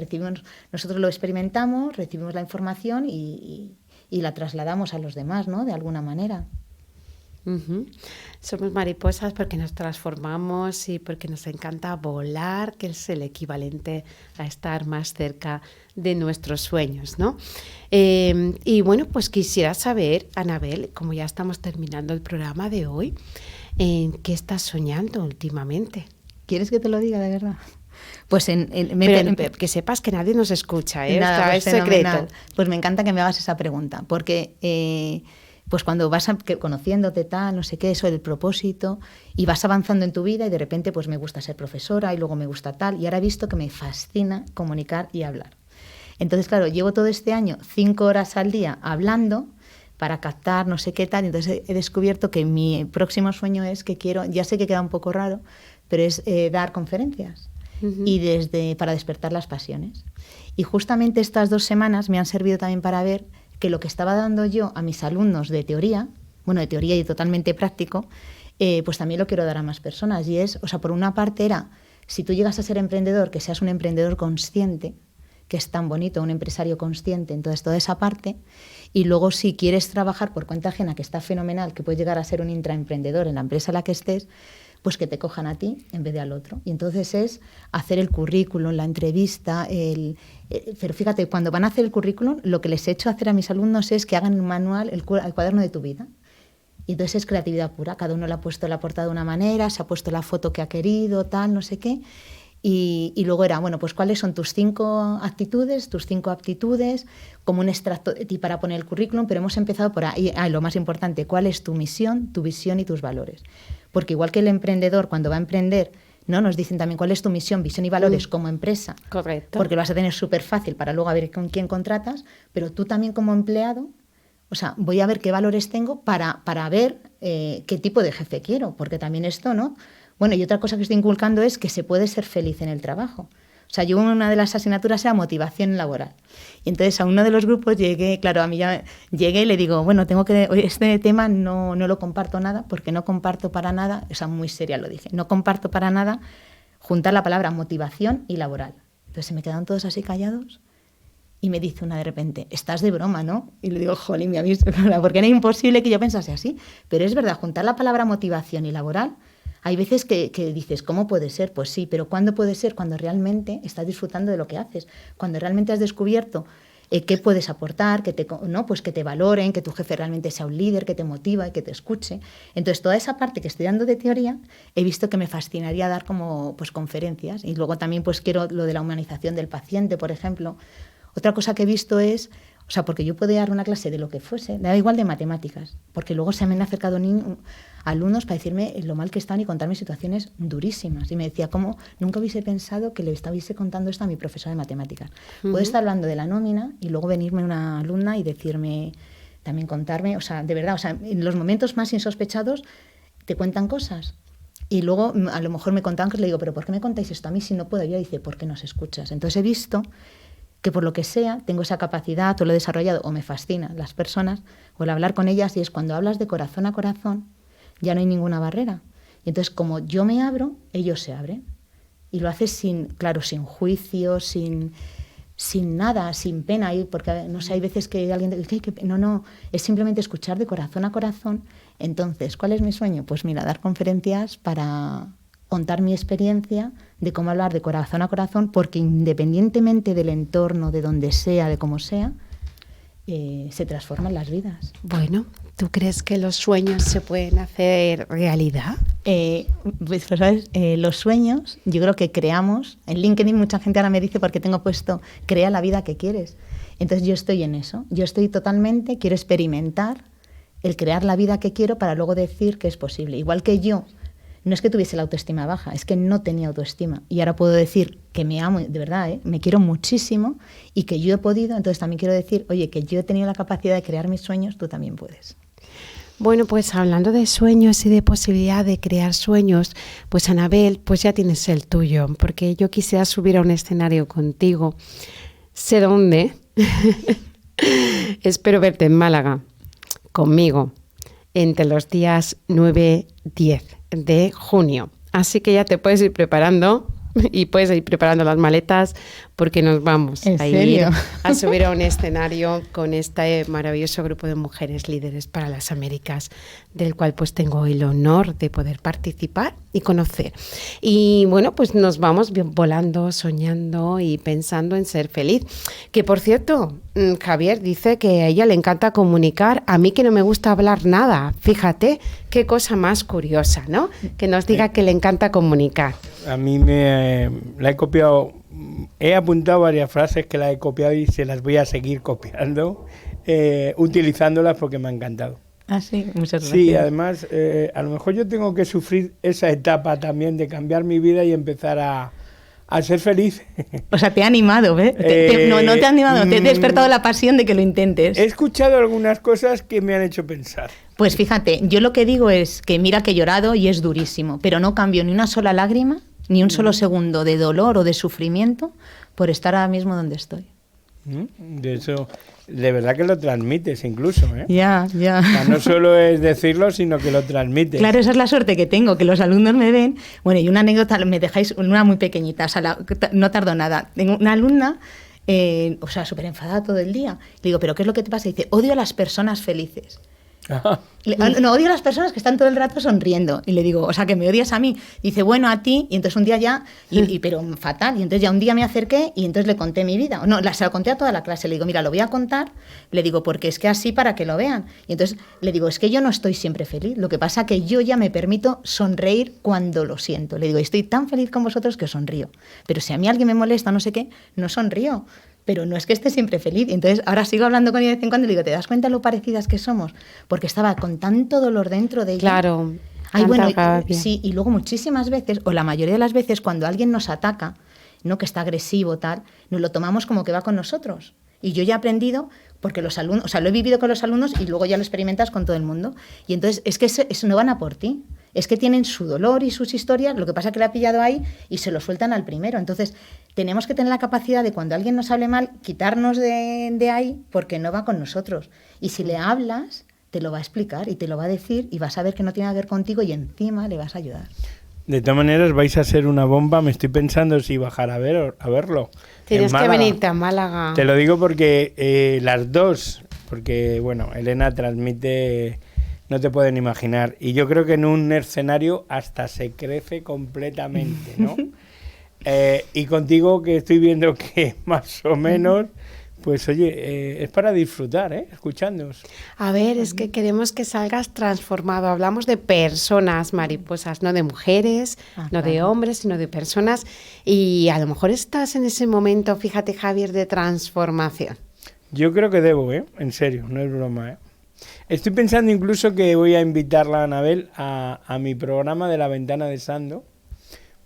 nosotros lo experimentamos, recibimos la información y la trasladamos a los demás, ¿no? De alguna manera.
Uh-huh. Somos mariposas porque nos transformamos y porque nos encanta volar, que es el equivalente a estar más cerca de nuestros sueños, ¿no? Y bueno, pues quisiera saber, Anabel, como ya estamos terminando el programa de hoy, ¿qué estás soñando últimamente?
¿Quieres que te lo diga de verdad? Pues
que sepas que nadie nos escucha,
nada, pues
es secreto.
Pues me encanta que me hagas esa pregunta, porque pues cuando vas conociéndote tal, no sé qué, eso del propósito, y vas avanzando en tu vida y de repente pues me gusta ser profesora y luego me gusta tal, y ahora he visto que me fascina comunicar y hablar. Entonces, claro, llevo todo este año 5 horas al día hablando para captar no sé qué tal, y entonces he descubierto que mi próximo sueño es que quiero, ya sé que queda un poco raro, pero es dar conferencias. Uh-huh. Y para despertar las pasiones. Y justamente estas 2 semanas me han servido también para ver que lo que estaba dando yo a mis alumnos de teoría y totalmente práctico, pues también lo quiero dar a más personas. Y es, o sea, por una parte era, si tú llegas a ser emprendedor, que seas un emprendedor consciente, que es tan bonito, un empresario consciente, entonces toda esa parte. Y luego si quieres trabajar por cuenta ajena, que está fenomenal, que puedes llegar a ser un intraemprendedor en la empresa en la que estés, pues que te cojan a ti en vez de al otro. Y entonces es hacer el currículum, la entrevista, pero fíjate, cuando van a hacer el currículum, lo que les he hecho hacer a mis alumnos es que hagan un manual, el cuaderno de tu vida. Y entonces es creatividad pura, cada uno le ha puesto la portada de una manera, se ha puesto la foto que ha querido, tal, no sé qué. Y luego era, bueno, pues cuáles son tus 5 actitudes, tus 5 aptitudes, como un extracto de ti para poner el currículum, pero hemos empezado por ahí, lo más importante, cuál es tu misión, tu visión y tus valores. Porque igual que el emprendedor, cuando va a emprender, ¿no? Nos dicen también cuál es tu misión, visión y valores como empresa.
Correcto.
Porque lo vas a tener súper fácil para luego a ver con quién contratas, pero tú también como empleado, o sea, voy a ver qué valores tengo para ver qué tipo de jefe quiero, porque también esto, ¿no? Bueno, y otra cosa que estoy inculcando es que se puede ser feliz en el trabajo. O sea, yo una de las asignaturas era motivación laboral. Y entonces a uno de los grupos llegué y le digo, bueno, este tema no lo comparto nada, porque no comparto para nada, o sea, muy seria lo dije, no comparto para nada juntar la palabra motivación y laboral. Entonces se me quedaron todos así callados y me dice una de repente, estás de broma, ¿no? Y le digo, jolín, me ha visto, porque era imposible que yo pensase así. Pero es verdad, juntar la palabra motivación y laboral, hay veces que dices, ¿cómo puede ser? Pues sí, pero ¿cuándo puede ser? Cuando realmente estás disfrutando de lo que haces, cuando realmente has descubierto qué puedes aportar, pues que te valoren, que tu jefe realmente sea un líder, que te motiva y que te escuche. Entonces, toda esa parte que estoy dando de teoría, he visto que me fascinaría dar como pues, conferencias. Y luego también pues quiero lo de la humanización del paciente, por ejemplo. Otra cosa que he visto es, o sea, porque yo puedo dar una clase de lo que fuese, da igual de matemáticas, porque luego se me han acercado alumnos para decirme lo mal que están y contarme situaciones durísimas. Y me decía, ¿cómo? Nunca hubiese pensado que le estuviese contando esto a mi profesora de matemáticas. Uh-huh. Puedo estar hablando de la nómina y luego venirme una alumna y decirme, también contarme, o sea, de verdad, o sea, en los momentos más insospechados te cuentan cosas. Y luego a lo mejor me contaban que le digo, ¿pero por qué me contáis esto a mí si no puedo? Y ella dice, ¿por qué nos escuchas? Entonces he visto que por lo que sea, tengo esa capacidad o lo he desarrollado o me fascina las personas o el hablar con ellas, y es cuando hablas de corazón a corazón, ya no hay ninguna barrera. Y entonces, como yo me abro, ellos se abren. Y lo haces sin juicio, sin nada, sin pena. Porque, no sé, hay veces que alguien dice, no, es simplemente escuchar de corazón a corazón. Entonces, ¿cuál es mi sueño? Pues mira, dar conferencias para contar mi experiencia de cómo hablar de corazón a corazón, porque independientemente del entorno, de donde sea, de cómo sea, se transforman las vidas.
Bueno, ¿tú crees que los sueños se pueden hacer realidad?
Pues ¿sabes? Los sueños, yo creo que creamos. En LinkedIn mucha gente ahora me dice, porque tengo puesto, crea la vida que quieres. Entonces yo estoy en eso. Yo estoy totalmente, quiero experimentar el crear la vida que quiero para luego decir que es posible. Igual que yo, no es que tuviese la autoestima baja, es que no tenía autoestima. Y ahora puedo decir que me amo, de verdad, me quiero muchísimo y que yo he podido, entonces también quiero decir, oye, que yo he tenido la capacidad de crear mis sueños, tú también puedes.
Bueno, pues hablando de sueños y de posibilidad de crear sueños, pues Anabel, pues ya tienes el tuyo, porque yo quisiera subir a un escenario contigo. Sé dónde. Espero verte en Málaga, conmigo, entre los días 9-10 de junio. Así que ya te puedes ir preparando y puedes ir preparando las maletas porque nos vamos a ir a subir a un escenario con este maravilloso grupo de mujeres líderes para las Américas, del cual pues tengo el honor de poder participar y conocer. Y bueno, pues nos vamos volando, soñando y pensando en ser feliz. Que por cierto, Javier dice que a ella le encanta comunicar, a mí que no me gusta hablar nada. Fíjate, qué cosa más curiosa, ¿no? Que nos diga que le encanta comunicar.
A mí la he copiado, he apuntado varias frases que las he copiado y se las voy a seguir copiando, utilizándolas porque me ha encantado.
Ah, sí, muchas gracias.
Sí, además, a lo mejor yo tengo que sufrir esa etapa también de cambiar mi vida y empezar a ser feliz.
O sea, te ha animado, ¿ves? No te ha animado, te he despertado la pasión de que lo intentes.
He escuchado algunas cosas que me han hecho pensar.
Pues fíjate, yo lo que digo es que mira que he llorado y es durísimo, pero no cambio ni una sola lágrima, ni un solo segundo de dolor o de sufrimiento por estar ahora mismo donde estoy.
De eso, de verdad que lo transmites incluso, ¿eh?
Ya.
O sea, no solo es decirlo, sino que lo transmites.
Claro, esa es la suerte que tengo, que los alumnos me ven. Bueno, y una anécdota, me dejáis una muy pequeñita, o sea, no tardo nada. Tengo una alumna, o sea, súper enfadada todo el día. Le digo, ¿pero qué es lo que te pasa? Y dice, odio a las personas felices. No, odio a las personas que están todo el rato sonriendo. Y le digo, o sea, que me odias a mí. Dice, bueno, a ti. Y entonces un día ya, pero fatal. Y entonces ya un día me acerqué y entonces le conté mi vida. No, se lo conté a toda la clase. Le digo, mira, lo voy a contar. Le digo, porque es que así para que lo vean. Y entonces le digo, es que yo no estoy siempre feliz. Lo que pasa que yo ya me permito sonreír cuando lo siento. Le digo, estoy tan feliz con vosotros que sonrío. Pero si a mí alguien me molesta, no sé qué, no sonrío. Pero no es que esté siempre feliz. Y entonces ahora sigo hablando con ella de vez en cuando y le digo, ¿te das cuenta lo parecidas que somos? Porque estaba con tanto dolor dentro de ella.
Claro.
Ay, bueno, sí, y luego muchísimas veces, o la mayoría de las veces, cuando alguien nos ataca, ¿no? Que está agresivo, tal, nos lo tomamos como que va con nosotros. Y yo ya he aprendido, porque los alumnos, o sea, lo he vivido con los alumnos y luego ya lo experimentas con todo el mundo. Y entonces es que eso no van a por ti. Es que tienen su dolor y sus historias, lo que pasa es que le ha pillado ahí y se lo sueltan al primero. Entonces, tenemos que tener la capacidad de cuando alguien nos hable mal, quitarnos de ahí porque no va con nosotros. Y si le hablas, te lo va a explicar y te lo va a decir y vas a ver que no tiene nada que ver contigo y encima le vas a ayudar.
De todas maneras, vais a ser una bomba. Me estoy pensando si bajar a verlo.
Tienes que venirte a Málaga.
Te lo digo porque las dos, porque, bueno, Elena transmite... No te pueden imaginar. Y yo creo que en un escenario hasta se crece completamente, ¿no? Y contigo, que estoy viendo que más o menos, pues oye, es para disfrutar, escuchándonos.
A ver, es que queremos que salgas transformado. Hablamos de personas mariposas, no de mujeres, no de hombres, sino de personas. Y a lo mejor estás en ese momento, fíjate, Javier, de transformación.
Yo creo que debo, en serio, no es broma, Estoy pensando incluso que voy a invitarla a Anabel a mi programa de La Ventana de Sando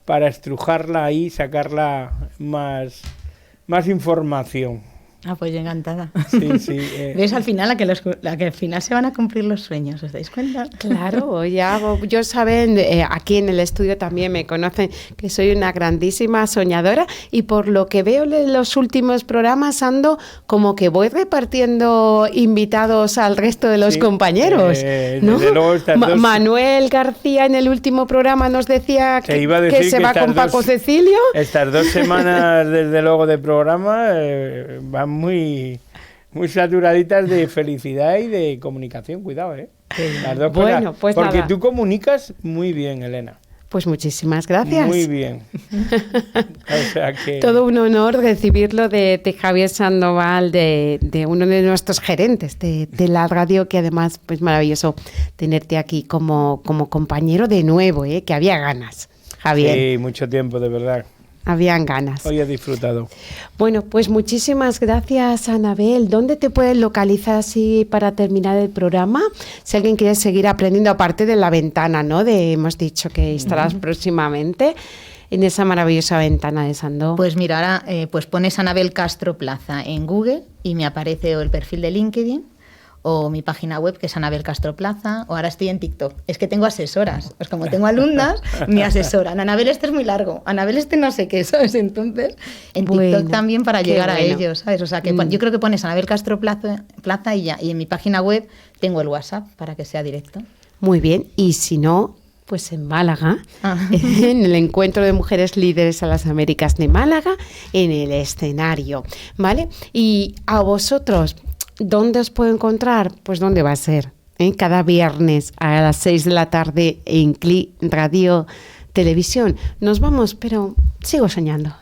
para estrujarla ahí, sacarla más información.
Ah, pues yo encantada.
Sí.
¿Ves? Al final, la que al final se van a cumplir los sueños, ¿os dais cuenta?
Claro, yo saben, aquí en el estudio también me conocen que soy una grandísima soñadora y por lo que veo en los últimos programas ando como que voy repartiendo invitados al resto de los compañeros, ¿no?
Luego
Manuel García en el último programa nos decía que se va con Paco Cecilio.
Estas 2 semanas desde luego de programa van muy saturaditas de felicidad y de comunicación, cuidado, Las dos cosas,
pues
porque
nada.
tú comunicas muy bien, Elena.
Pues muchísimas gracias.
Muy bien. O sea que...
Todo un honor recibirlo de Javier Sandoval, de uno de nuestros gerentes de la radio, que además, pues maravilloso tenerte aquí como compañero de nuevo, que había ganas, Javier.
Sí, mucho tiempo, de verdad.
habían ganas.
Hoy he disfrutado.
Bueno, pues muchísimas gracias, Anabel. ¿Dónde te puedes localizar así para terminar el programa? Si alguien quiere seguir aprendiendo, aparte de la ventana, ¿no? Hemos dicho que estarás próximamente en esa maravillosa ventana de Sandó.
Pues mira, ahora pues pones Anabel Castro Plaza en Google y me aparece o el perfil de LinkedIn o mi página web, que es Anabel Castro Plaza, o ahora estoy en TikTok. Es que tengo asesoras, pues como tengo alumnas, me asesoran. Anabel, este es muy largo, Anabel, este no sé qué, ¿sabes? Entonces, en TikTok también para llegar a ellos, ¿sabes? O sea, que yo creo que pones Anabel Castro Plaza y ya. Y en mi página web tengo el WhatsApp para que sea directo.
Muy bien, y si no, pues en Málaga, en el Encuentro de Mujeres Líderes a las Américas de Málaga, en el escenario, ¿vale? Y a vosotros, ¿dónde os puedo encontrar? Pues ¿dónde va a ser? Cada viernes a las 6 de la tarde en CLI Radio Televisión. Nos vamos, pero sigo soñando.